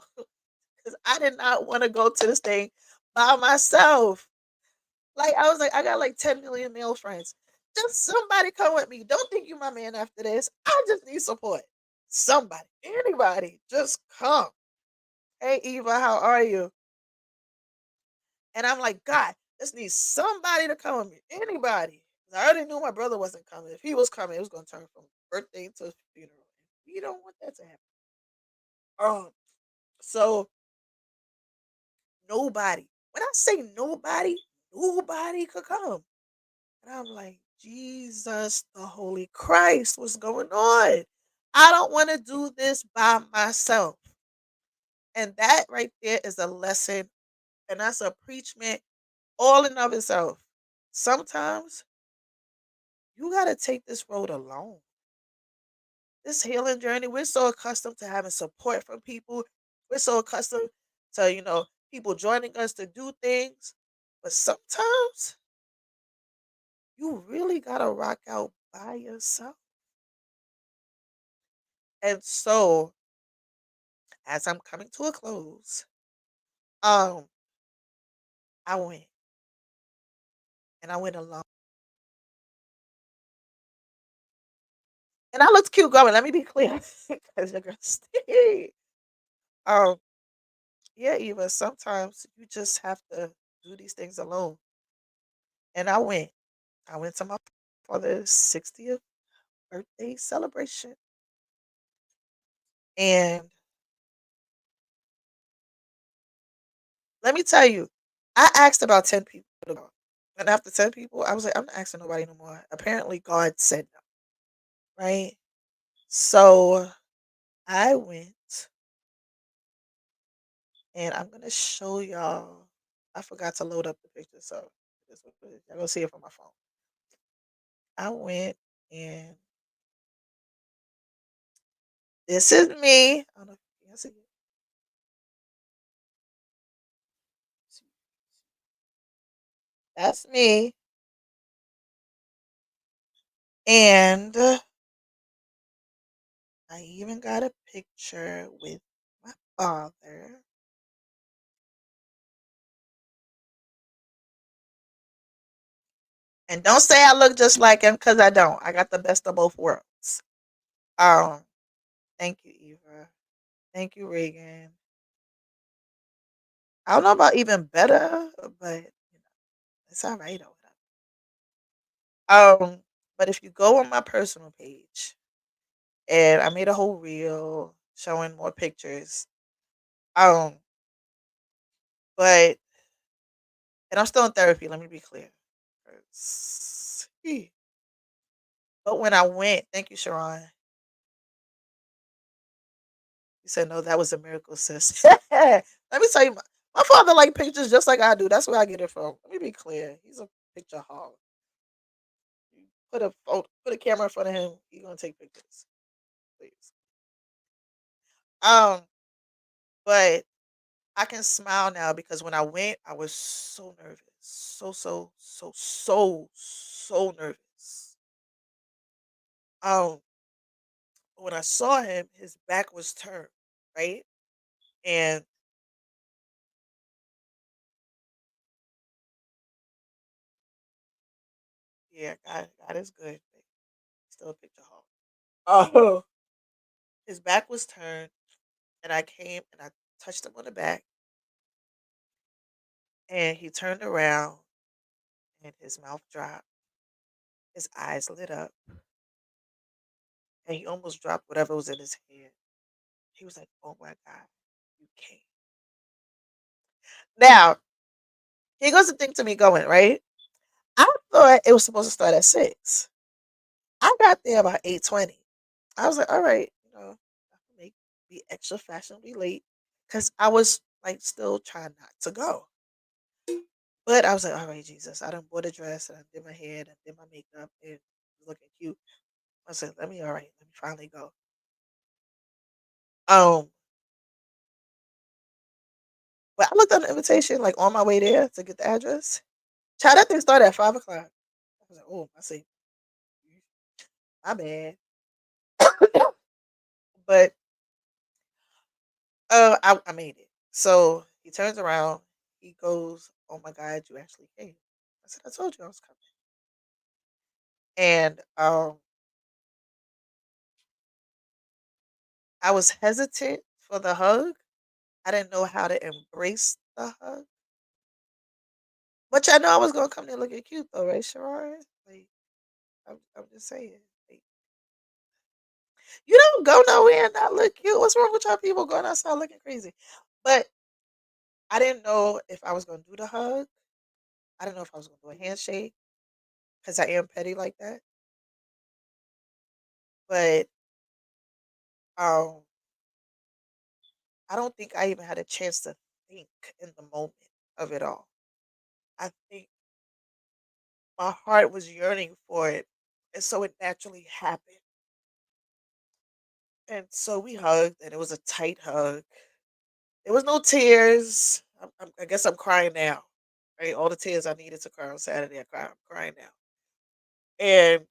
because I did not want to go to this thing by myself. Like I was like, I got like 10 million male friends. Just somebody come with me. Don't think you my man after this. I just need support. Somebody, anybody, just come. Hey Eva, how are you? And I'm like, God, just need somebody to come with me. Anybody. 'Cause I already knew my brother wasn't coming. If he was coming, it was gonna turn from birthday to funeral. We don't want that to happen. Um, so nobody. When I say nobody, nobody could come. And I'm like, Jesus, the Holy Christ, what's going on? I don't want to do this by myself. And that right there is a lesson, and that's a preachment all in of itself. Sometimes you got to take this road alone. This healing journey, we're so accustomed to having support from people. We're so accustomed to, people joining us to do things. But sometimes you really got to rock out by yourself. And so, as I'm coming to a close, um, I went and I went alone. And I looked cute going, let me be clear. Because you're gonna stay. Um, yeah, Eva, sometimes you just have to do these things alone. And I went. I went to my father's 60th birthday celebration. And let me tell you, I asked about 10 people to go. And after 10 people, I was like, I'm not asking nobody no more. Apparently, God said no, right? So I went and I'm gonna show y'all. I forgot to load up the picture, so this what it is. Y'all gonna see it from my phone. I went and this is me. I don't know if you can see it. That's me. And I even got a picture with my father. And don't say I look just like him because I don't. I got the best of both worlds. Um, thank you, Eva. Thank you, Reagan. I don't know about even better, but it's all right or whatever. But if you go on my personal page, and I made a whole reel showing more pictures. Um, but and I'm still in therapy. Let me be clear. 'Cause- But when I went, thank you, Sharon. You said no, that was a miracle, sis. Let me tell you, my father like pictures just like I do. That's where I get it from. Let me be clear. He's a picture hog. You put a camera in front of him. He's gonna take pictures, please. Um, but I can smile now because when I went, I was so nervous, so nervous. Um, when I saw him, his back was turned, right, and yeah, God is good. Still a picture hog. Oh, his back was turned, and I came and I touched him on the back, and he turned around, and his mouth dropped, his eyes lit up, and he almost dropped whatever was in his hand. He was like, "Oh my God, you came." Now, he goes the thing to me going, right? I thought it was supposed to start at 6. I got there about 8:20. I was like, all right, I can make be extra fashionably late because I was like still trying not to go. But I was like, all right, Jesus, I done bought a dress and I did my hair and I did my makeup and it was looking cute. I said, let me finally go. Um, but I looked at the invitation like on my way there to get the address. Child, that thing started at 5 o'clock. I was like, oh, I say, my bad. But I made it. So he turns around. He goes, "Oh my God, you actually came." I said, "I told you I was coming." And I was hesitant for the hug. I didn't know how to embrace the hug. But I know I was gonna come there looking cute though, right, Sharon? Like, I'm just saying. Like, you don't go nowhere and not look cute. What's wrong with y'all people going outside looking crazy? But I didn't know if I was gonna do the hug. I didn't know if I was gonna do a handshake because I am petty like that. But um I don't think I even had a chance to think in the moment of it all. I think my heart was yearning for it, and so it naturally happened. And so we hugged, and it was a tight hug. There was no tears. I guess I'm crying now. Right, all the tears I needed to cry on Saturday, I'm crying now. And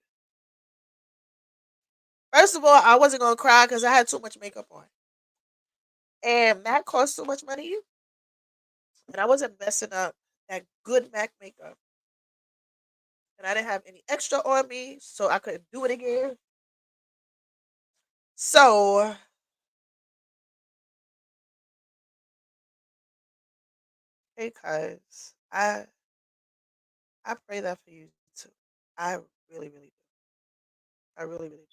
first of all, I wasn't gonna cry because I had too much makeup on, and Mac cost so much money, and I wasn't messing up that good Mac makeup, and I didn't have any extra on me, so I couldn't do it again. So, because I pray that for you too. I really, really do. I really, really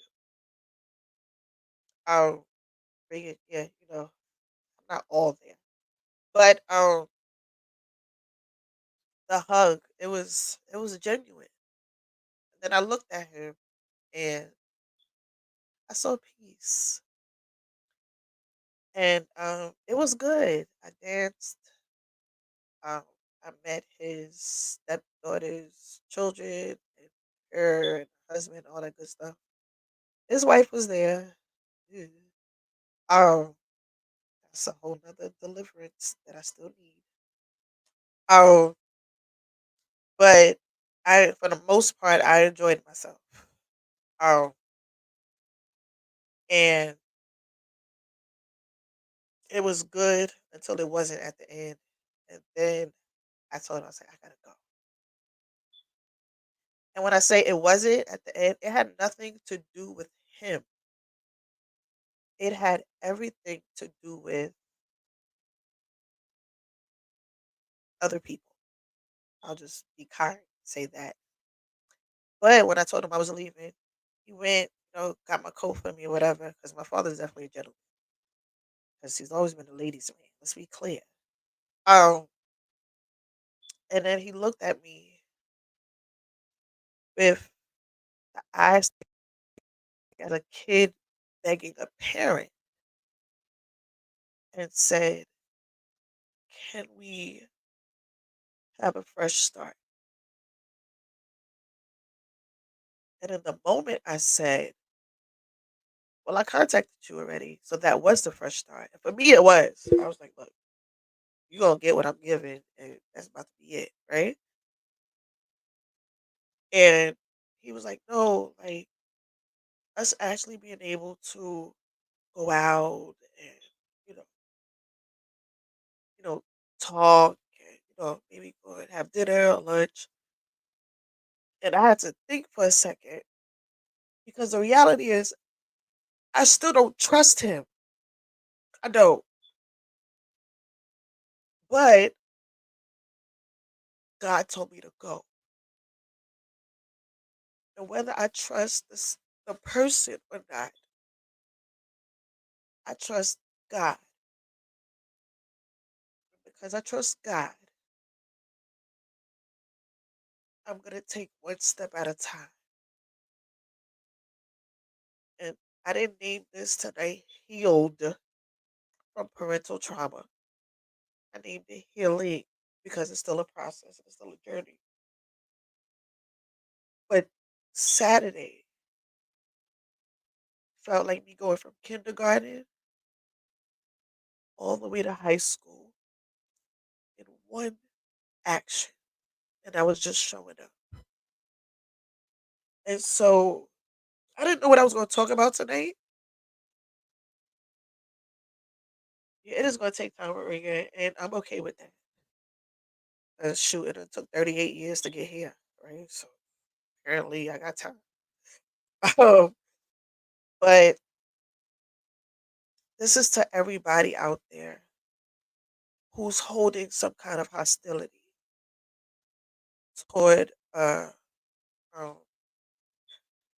do. Bring it, yeah, I'm not all there. But the hug. it was genuine. And then I looked at him and I saw peace. And it was good. I danced. Um, I met his stepdaughter's children and her and her husband, all that good stuff. His wife was there. Yeah. Um, that's a whole nother deliverance that I still need. Um, but for the most part, I enjoyed myself. Um, and it was good until it wasn't at the end. And then I told him, I was like, I gotta go. And when I say it wasn't at the end, it had nothing to do with him. It had everything to do with other people. I'll just be kind, say that. But when I told him I was leaving, he went, got my coat for me or whatever, because my father's definitely a gentleman, because he's always been a ladies' man. Let's be clear. Um, and then he looked at me with the eyes at a kid begging a parent and said, "Can we have a fresh start?" And in the moment, I said, "Well, I contacted you already, so that was the fresh start." And for me, it was. I was like, "Look, you gonna get what I'm giving, and that's about to be it, right?" And he was like, "No, like us actually being able to go out and you know, you know, talk, and maybe go and have dinner or lunch." And I had to think for a second because the reality is, I still don't trust him. I don't, but God told me to go, and whether I trust the person or not, I trust God. Because I trust God, I'm gonna take one step at a time. And I didn't name this today healed from parental trauma. I named it healing because it's still a process and it's still a journey. But Saturday felt like me going from kindergarten all the way to high school in one action. And I was just showing up. And so I didn't know what I was going to talk about tonight. Yeah, it is going to take time, Maria, and I'm okay with that. Shoot, it took 38 years to get here, right? So apparently I got time. Um, but this is to everybody out there who's holding some kind of hostility toward um,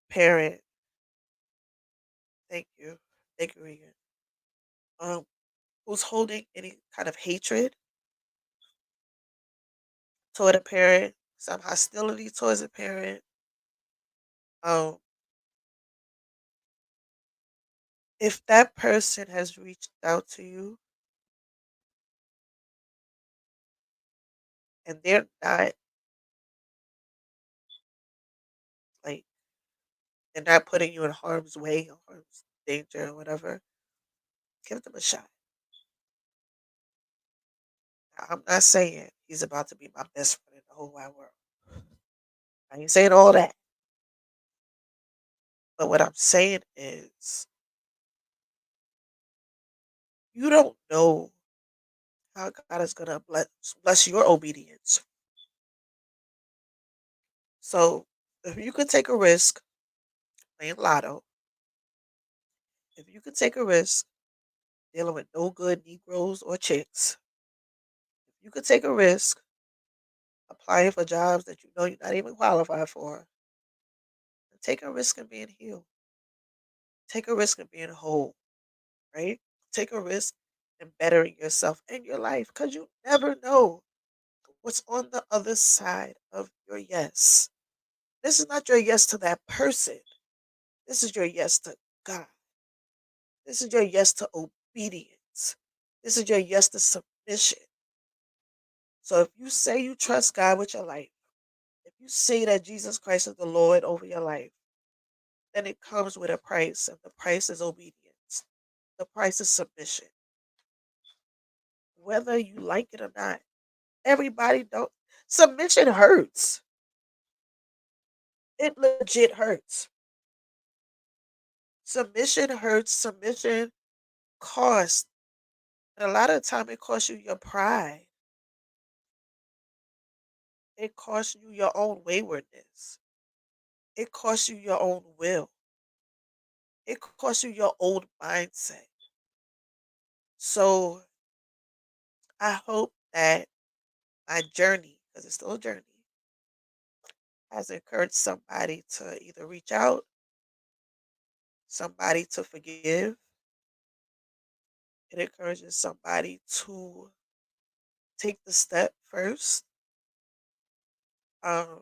parent. Thank you. Thank you, Regan. Who's holding any kind of hatred toward a parent, some hostility towards a parent. Um, if that person has reached out to you and they're not like they're not putting you in harm's way or harm's danger or whatever, give them a shot. Now, I'm not saying he's about to be my best friend in the whole wide world. I ain't saying all that. But what I'm saying is, you don't know how God is gonna bless your obedience. So if you could take a risk playing lotto, if you could take a risk dealing with no good Negroes or chicks, if you could take a risk applying for jobs that you know you're not even qualified for, and take a risk in being healed. Take a risk in being whole, right? Take a risk in bettering yourself and your life because you never know What's on the other side of your yes? This is not your yes to that person. This is your yes to God. This is your yes to obedience. This is your yes to submission. So if you say you trust God with your life, if you say that Jesus Christ is the Lord over your life, then it comes with a price, and the price is obedience. The price is submission. Whether you like it or not, everybody don't. Submission hurts. It legit hurts. Submission hurts. Submission costs. And a lot of the time, it costs you your pride. It costs you your own waywardness. It costs you your own will. It costs you your old mindset. So I hope that my journey, because it's still a journey, has encouraged somebody to either reach out, somebody to forgive. It encourages somebody to take the step first. Um,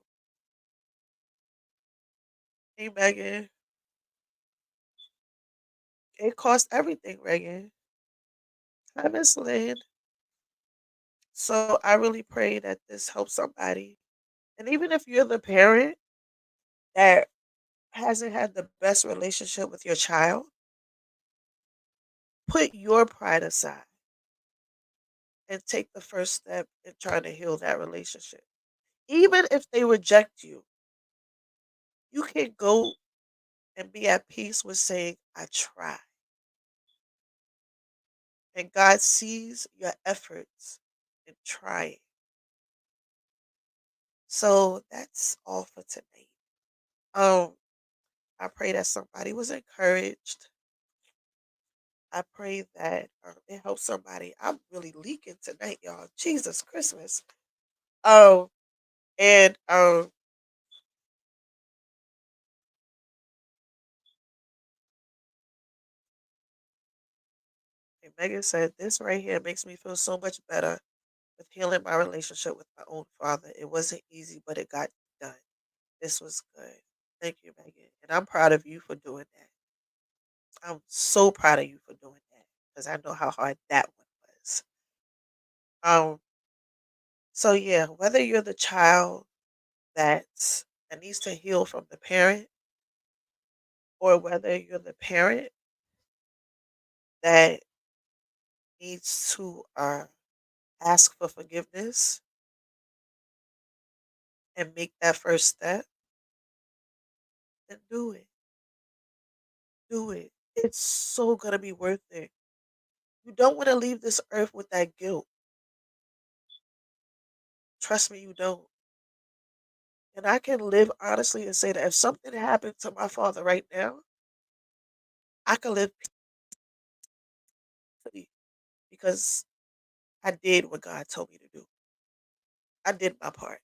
hey Megan, it costs everything, Megan. Hi Miss Lynn. So I really pray that this helps somebody. And even if you're the parent that hasn't had the best relationship with your child, put your pride aside and take the first step in trying to heal that relationship. Even if they reject you, you can go and be at peace with saying, I tried. And God sees your efforts in trying. So that's all for tonight. Um, I pray that somebody was encouraged. I pray that it helps somebody. I'm really leaking tonight, y'all. Jesus Christmas. Um, and and Megan said this right here makes me feel so much better with healing my relationship with my own father. It wasn't easy, but it got done. This was good. Thank you, Megan. And I'm proud of you for doing that. I'm so proud of you for doing that because I know how hard that one was. Um, so yeah, whether you're the child that needs to heal from the parent, or whether you're the parent that needs to ask for forgiveness and make that first step, then do it. Do it. It's so gonna be worth it. You don't want to leave this earth with that guilt. Trust me, you don't. And I can live honestly and say that if something happened to my father right now, I can live peacefully because I did what God told me to do. I did my part.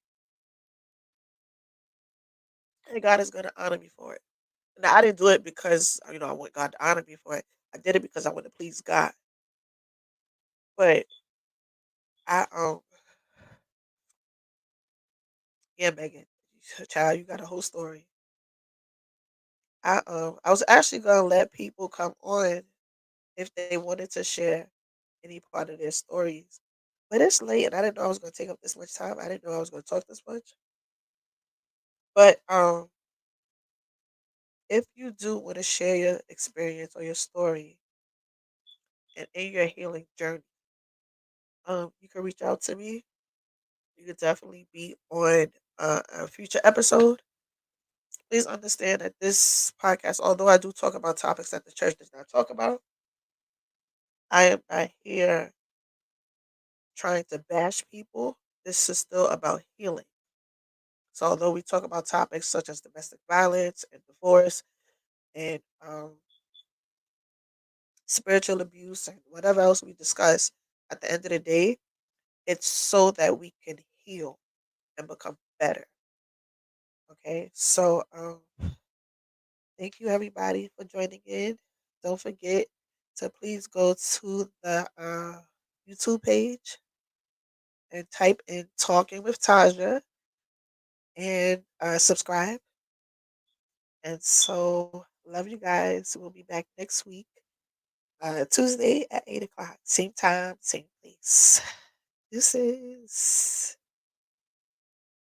And God is going to honor me for it. Now, I didn't do it because, I want God to honor me for it. I did it because I want to please God. But I, yeah, Megan, child, you got a whole story. I was actually gonna let people come on if they wanted to share any part of their stories, but it's late and I didn't know I was gonna take up this much time. I didn't know I was gonna talk this much. But if you do want to share your experience or your story and in your healing journey, you can reach out to me. You could definitely be on a future episode. Please understand that this podcast, although I do talk about topics that the church does not talk about, I am not here trying to bash people. This is still about healing. So, although we talk about topics such as domestic violence and divorce and spiritual abuse and whatever else we discuss, at the end of the day, it's so that we can heal and become better. Okay, so thank you everybody for joining in. Don't forget to please go to the YouTube page and type in Talking with Tasja and subscribe. And so, love you guys. We'll be back next week, Tuesday at 8 o'clock. Same time, same place. This is.